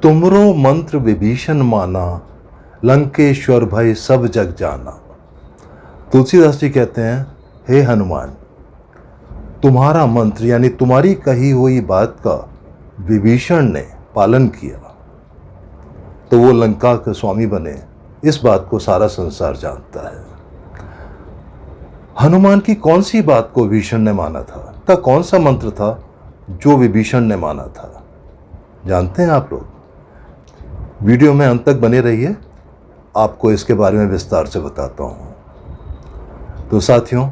तुमरो मंत्र विभीषण माना, लंकेश्वर भय सब जग जाना। तुलसीदास जी कहते हैं, हे हनुमान, तुम्हारा मंत्र यानी तुम्हारी कही हुई बात का विभीषण ने पालन किया तो वो लंका के स्वामी बने। इस बात को सारा संसार जानता है। हनुमान की कौन सी बात को विभीषण ने माना था? का कौन सा मंत्र था जो विभीषण ने माना था? जानते हैं आप लोग? वीडियो में अंत तक बने रहिए, आपको इसके बारे में विस्तार से बताता हूँ। तो साथियों,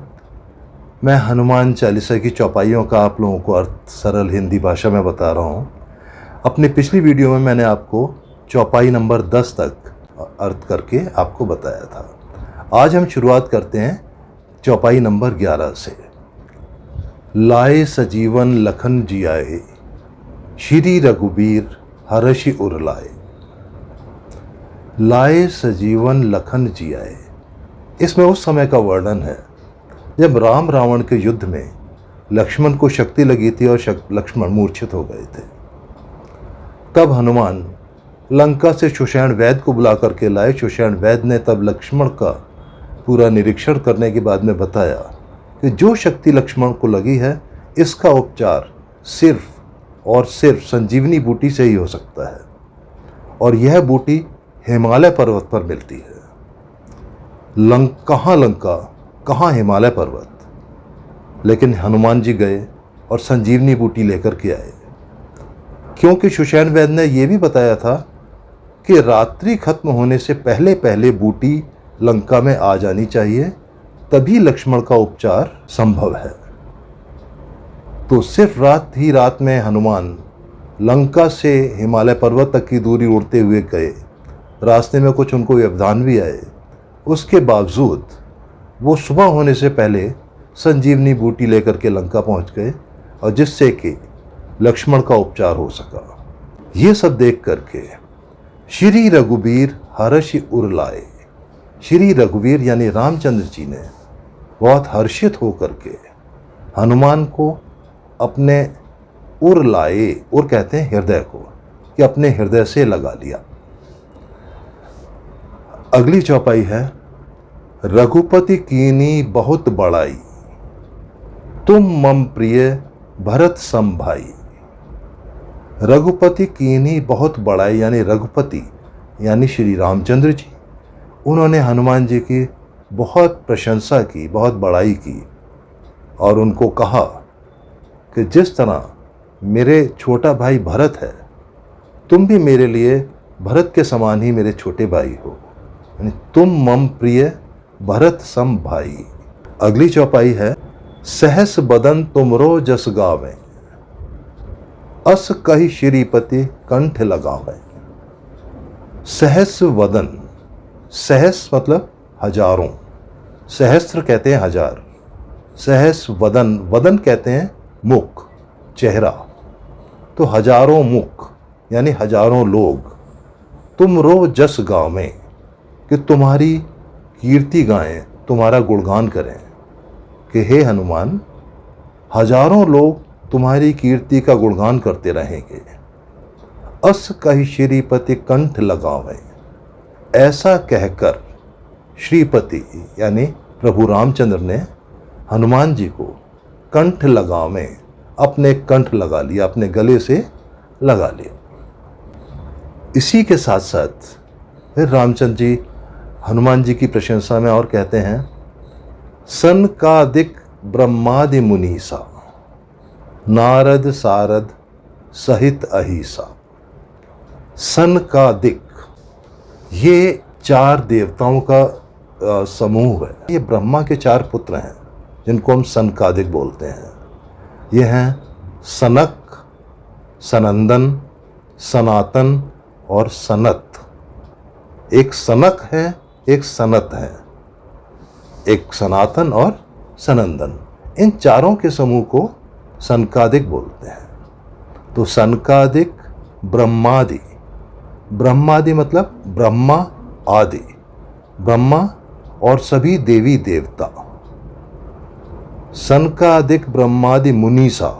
मैं हनुमान चालीसा की चौपाइयों का आप लोगों को अर्थ सरल हिंदी भाषा में बता रहा हूँ। अपनी पिछली वीडियो में मैंने आपको चौपाई नंबर 10 तक अर्थ करके आपको बताया था। आज हम शुरुआत करते हैं चौपाई नंबर 11 से। लाए सजीवन लखन जियाए, श्री रघुबीर हर्षि उर लाए। लाए सजीवन लखन जियाए, इसमें उस समय का वर्णन है जब राम रावण के युद्ध में लक्ष्मण को शक्ति लगी थी और लक्ष्मण मूर्छित हो गए थे। तब हनुमान लंका से सुषेण वैद्य को बुला करके लाए। सुषेण वैद्य ने तब लक्ष्मण का पूरा निरीक्षण करने के बाद में बताया कि जो शक्ति लक्ष्मण को लगी है, इसका उपचार सिर्फ और सिर्फ संजीवनी बूटी से ही हो सकता है, और यह बूटी हिमालय पर्वत पर मिलती है। कहाँ लंका, कहाँ हिमालय पर्वत। लेकिन हनुमान जी गए और संजीवनी बूटी लेकर के आए, क्योंकि सुषेण वैद्य ने यह भी बताया था कि रात्रि खत्म होने से पहले पहले बूटी लंका में आ जानी चाहिए, तभी लक्ष्मण का उपचार संभव है। तो सिर्फ रात में हनुमान लंका से हिमालय पर्वत तक की दूरी उड़ते हुए गए। रास्ते में कुछ उनको व्यवधान भी आए, उसके बावजूद वो सुबह होने से पहले संजीवनी बूटी लेकर के लंका पहुंच गए, और जिससे कि लक्ष्मण का उपचार हो सका। ये सब देख करके श्री रघुबीर हर्षि उर लाए। श्री रघुवीर यानी रामचंद्र जी ने बहुत हर्षित होकर के हनुमान को अपने उर लाए। उर कहते हैं हृदय को, कि अपने हृदय से लगा लिया। अगली चौपाई है, रघुपति कीनी बहुत बड़ाई, तुम मम प्रिय भरत सम भाई। रघुपति कीनी बहुत बड़ाई यानी रघुपति यानी श्री रामचंद्र जी, उन्होंने हनुमान जी की बहुत प्रशंसा की, बहुत बड़ाई की, और उनको कहा कि जिस तरह मेरे छोटा भाई भरत है, तुम भी मेरे लिए भरत के समान ही मेरे छोटे भाई हो, यानी तुम मम प्रिय भरत सम भाई। अगली चौपाई है, सहस बदन तुमरो जस गावे, अस कहि श्रीपति कंठ लगावे। सहस वदन, सहस मतलब हजारों, सहस्त्र कहते हैं हजार, सहस वदन, वदन कहते हैं मुख, चेहरा। तो हजारों मुख यानी हजारों लोग तुम रो जस गावें, कि तुम्हारी कीर्ति गाएं, तुम्हारा गुणगान करें। कि हे हनुमान, हजारों लोग तुम्हारी कीर्ति का गुणगान करते रहेंगे। अस कहि श्रीपति कंठ लगावें, ऐसा कहकर श्रीपति यानी प्रभु रामचंद्र ने हनुमान जी को कंठ लगावें, अपने कंठ लगा लिया, अपने गले से लगा लिया। इसी के साथ साथ फिर रामचंद्र जी हनुमान जी की प्रशंसा में और कहते हैं, सनकादिक ब्रह्मादि मुनीसा, नारद सारद सहित अहिसा। सनकादिक, ये 4 देवताओं का समूह है। ये ब्रह्मा के 4 पुत्र हैं जिनको हम सनकादिक बोलते हैं। ये हैं सनक, सनंदन, सनातन और सनत। एक सनक है, एक सनत है, एक सनातन और सनंदन। इन चारों के समूह को सनकादिक बोलते हैं। तो सनकादिक ब्रह्मादि, ब्रह्मादि मतलब ब्रह्मा आदि, ब्रह्मा और सभी देवी देवता। सनकादिक ब्रह्मादि मुनीसा,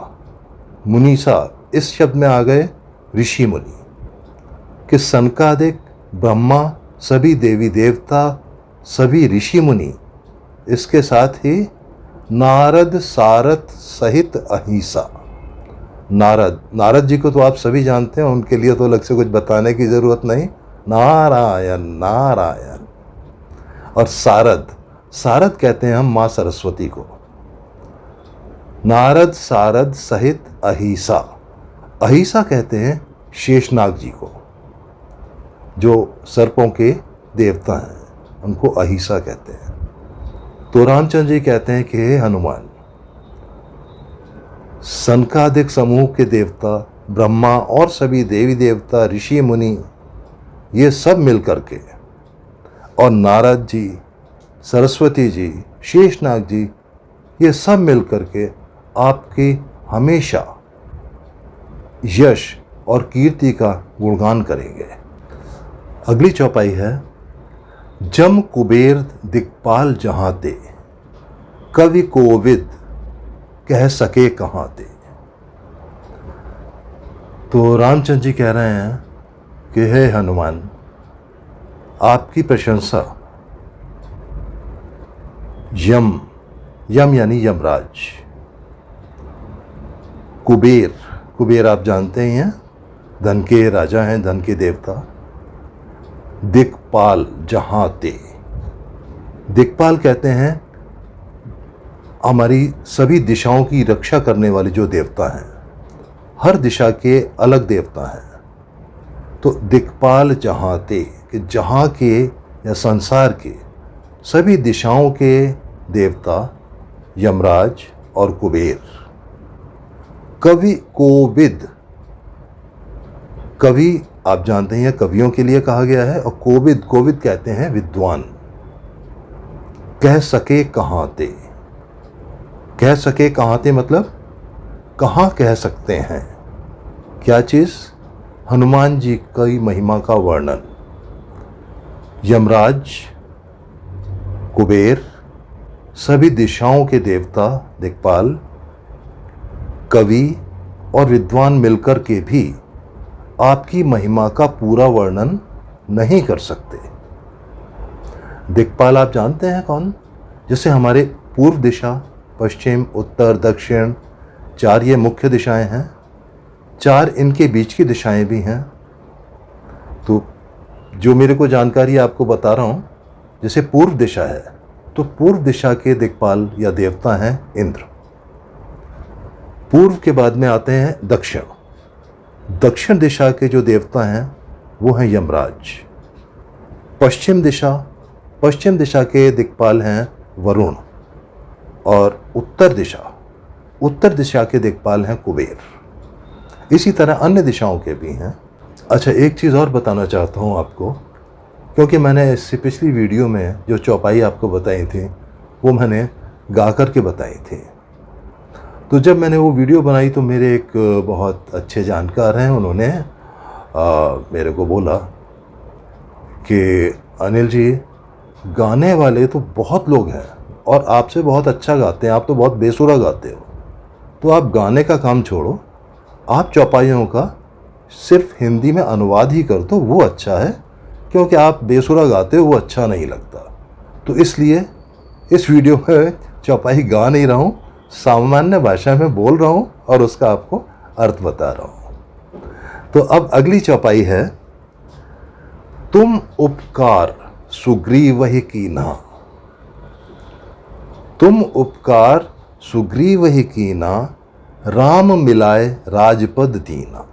मुनीसा इस शब्द में आ गए ऋषि मुनि। कि सनकादिक ब्रह्मा, सभी देवी देवता, सभी ऋषि मुनि, इसके साथ ही नारद सारद सहित अहिंसा। नारद जी को तो आप सभी जानते हैं, उनके लिए तो अलग से कुछ बताने की ज़रूरत नहीं। नारायण नारायण। और सारद कहते हैं हम माँ सरस्वती को। नारद सारद सहित अहिंसा। अहिंसा कहते हैं शेषनाग जी को, जो सर्पों के देवता हैं, उनको अहिंसा कहते हैं। तो रामचंद्र जी कहते हैं कि हे हनुमान, सनकादिक समूह के देवता ब्रह्मा और सभी देवी देवता, ऋषि मुनि, ये सब मिलकर के, और नारद जी, सरस्वती जी, शेषनाग जी, ये सब मिलकर के आपकी हमेशा यश और कीर्ति का गुणगान करेंगे। अगली चौपाई है, जम कुबेर दिक्पाल जहाँ ते, कवि कोविद कह सके कहाँ ते। तो रामचंद्र जी कह रहे हैं कि हे हनुमान, आपकी प्रशंसा यम यानी यमराज, कुबेर आप जानते ही हैं, धन के राजा हैं, धन के देवता। दिक्पाल जहाँ ते, दिक्पाल कहते हैं हमारी सभी दिशाओं की रक्षा करने वाले जो देवता हैं, हर दिशा के अलग देवता हैं। तो दिक्पाल जहाँ ते, कि जहाँ के या संसार के सभी दिशाओं के देवता यमराज और कुबेर। कवि कोविद, कवि आप जानते हैं कवियों के लिए कहा गया है, और कोविद कहते हैं विद्वान। कह सके कहाँ ते, कह सके कहाँ ते मतलब कहाँ कह सकते हैं, क्या चीज़? हनुमान जी की महिमा का वर्णन। यमराज, कुबेर, सभी दिशाओं के देवता दिक्पाल, कवि और विद्वान मिलकर के भी आपकी महिमा का पूरा वर्णन नहीं कर सकते। दिक्पाल आप जानते हैं कौन? जैसे हमारे पूर्व दिशा, पश्चिम, उत्तर, दक्षिण, 4 ये मुख्य दिशाएं हैं, 4 इनके बीच की दिशाएं भी हैं। तो जो मेरे को जानकारी आपको बता रहा हूँ, जैसे पूर्व दिशा है, तो पूर्व दिशा के दिक्पाल या देवता हैं इंद्र। पूर्व के बाद में आते हैं दक्षिण, दक्षिण दिशा के जो देवता हैं वो हैं यमराज। पश्चिम दिशा के दिक्पाल हैं वरुण, और उत्तर दिशा के दिक्पाल हैं कुबेर। इसी तरह अन्य दिशाओं के भी हैं। अच्छा, एक चीज़ और बताना चाहता हूँ आपको, क्योंकि मैंने इससे पिछली वीडियो में जो चौपाई आपको बताई थी वो मैंने गा कर के बताई थी। तो जब मैंने वो वीडियो बनाई तो मेरे एक बहुत अच्छे जानकार हैं, उन्होंने मेरे को बोला कि अनिल जी, गाने वाले तो बहुत लोग हैं और आपसे बहुत अच्छा गाते हैं, आप तो बहुत बेसुरा गाते हो, तो आप गाने का काम छोड़ो, आप चौपाइयों का सिर्फ हिंदी में अनुवाद ही कर दो, वो अच्छा है, क्योंकि आप बेसुरा गाते हो, वो अच्छा नहीं लगता। तो इसलिए इस वीडियो में चौपाई गा नहीं रहा हूँ, सामान्य भाषा में बोल रहा हूँ और उसका आपको अर्थ बता रहा हूँ। तो अब अगली चौपाई है, तुम उपकार सुग्रीव ही कीना, तुम उपकार सुग्रीव ही कीना, राम मिलाए राजपद दीना।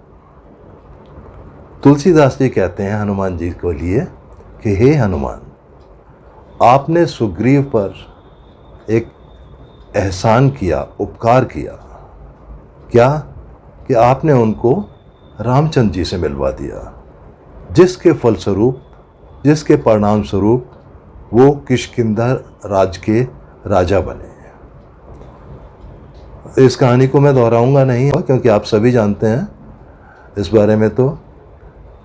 तुलसीदास जी कहते हैं हनुमान जी को लिए कि हे हनुमान, आपने सुग्रीव पर एक एहसान किया, उपकार किया। क्या? कि आपने उनको रामचंद्र जी से मिलवा दिया, जिसके फलस्वरूप, जिसके परिणाम स्वरूप वो किष्किंधा राज के राजा बने। इस कहानी को मैं दोहराऊंगा नहीं, क्योंकि आप सभी जानते हैं इस बारे में, तो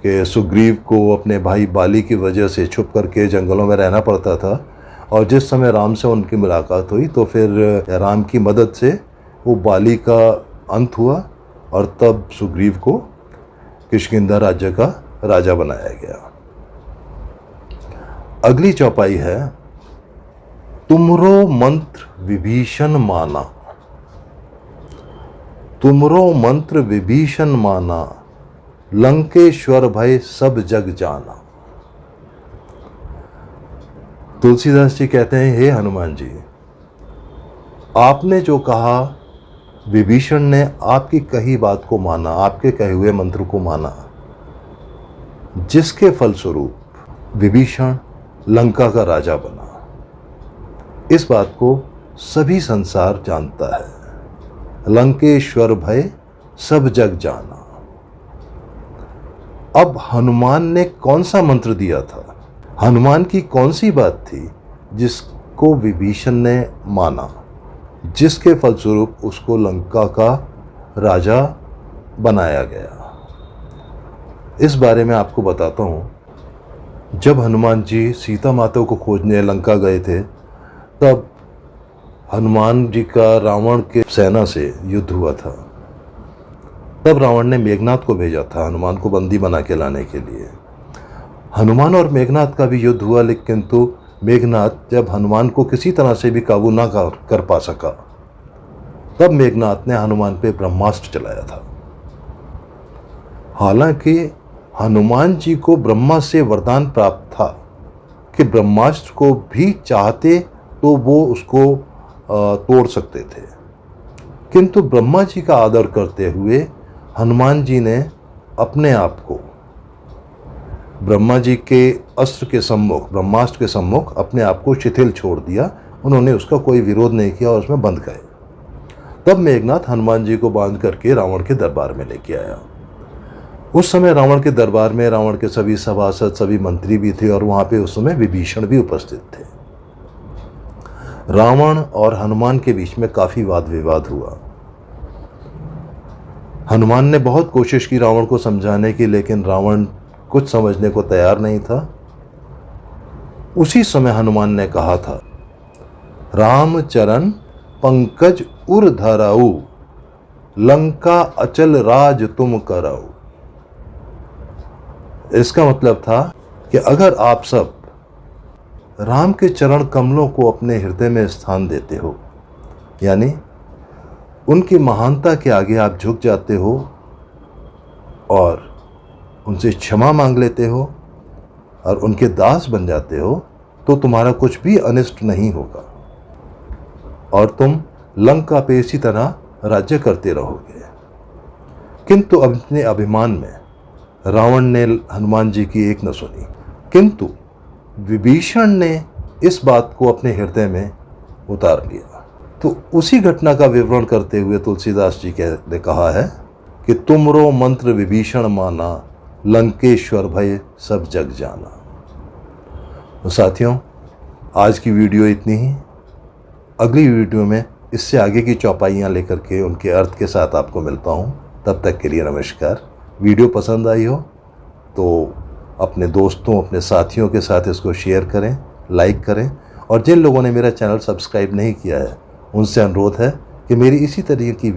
कि सुग्रीव को अपने भाई बाली की वजह से छुप करके जंगलों में रहना पड़ता था, और जिस समय राम से उनकी मुलाकात हुई तो फिर राम की मदद से वो बाली का अंत हुआ, और तब सुग्रीव को किष्किंधा राज्य का राजा बनाया गया। अगली चौपाई है, तुमरो मंत्र विभीषण माना, तुमरो मंत्र विभीषण माना, लंकेश्वर भय सब जग जाना। तुलसीदास जी कहते हैं, हे हनुमान जी, आपने जो कहा, विभीषण ने आपकी कही बात को माना, आपके कहे हुए मंत्र को माना, जिसके फलस्वरूप विभीषण लंका का राजा बना। इस बात को सभी संसार जानता है। लंकेश्वर भय सब जग जाना। अब हनुमान ने कौन सा मंत्र दिया था? हनुमान की कौन सी बात थी जिसको विभीषण ने माना, जिसके फलस्वरूप उसको लंका का राजा बनाया गया? इस बारे में आपको बताता हूँ। जब हनुमान जी सीता माता को खोजने लंका गए थे, तब हनुमान जी का रावण के सेना से युद्ध हुआ था। तब रावण ने मेघनाद को भेजा था हनुमान को बंदी बना के लाने के लिए। हनुमान और मेघनाद का भी युद्ध हुआ, लेकिन किंतु मेघनाद जब हनुमान को किसी तरह से भी काबू ना कर पा सका, तब मेघनाद ने हनुमान पे ब्रह्मास्त्र चलाया था। हालांकि हनुमान जी को ब्रह्मा से वरदान प्राप्त था कि ब्रह्मास्त्र को भी चाहते तो वो उसको तोड़ सकते थे, किंतु ब्रह्मा जी का आदर करते हुए हनुमान जी ने अपने आप को ब्रह्मा जी के अस्त्र के सम्मुख, ब्रह्मास्त्र के सम्मुख अपने आप को शिथिल छोड़ दिया। उन्होंने उसका कोई विरोध नहीं किया और उसमें बंध गए। तब मेघनाद हनुमान जी को बांध करके रावण के दरबार में लेके आया। उस समय रावण के दरबार में रावण के सभी सभासद, सभी मंत्री भी थे और वहाँ पे उस समय विभीषण भी उपस्थित थे। रावण और हनुमान के बीच में काफ़ी वाद विवाद हुआ। हनुमान ने बहुत कोशिश की रावण को समझाने की, लेकिन रावण कुछ समझने को तैयार नहीं था। उसी समय हनुमान ने कहा था, राम चरण पंकज उर धराऊ, लंका अचल राज तुम कराऊ। इसका मतलब था कि अगर आप सब राम के चरण कमलों को अपने हृदय में स्थान देते हो, यानी उनकी महानता के आगे आप झुक जाते हो और उनसे क्षमा मांग लेते हो और उनके दास बन जाते हो, तो तुम्हारा कुछ भी अनिष्ट नहीं होगा और तुम लंका पे इसी तरह राज्य करते रहोगे। किंतु अपने अभिमान में रावण ने हनुमान जी की एक न सुनी, किंतु विभीषण ने इस बात को अपने हृदय में उतार लिया। तो उसी घटना का विवरण करते हुए तुलसीदास जी ने कहा है कि तुमरो मंत्र विभीषण माना, लंकेश्वर भय सब जग जाना। तो साथियों, आज की वीडियो इतनी ही। अगली वीडियो में इससे आगे की चौपाइयाँ लेकर के उनके अर्थ के साथ आपको मिलता हूँ। तब तक के लिए नमस्कार। वीडियो पसंद आई हो तो अपने दोस्तों, अपने साथियों के साथ इसको शेयर करें, लाइक करें, और जिन लोगों ने मेरा चैनल सब्सक्राइब नहीं किया है उनसे अनुरोध है कि मेरी इसी तरीके की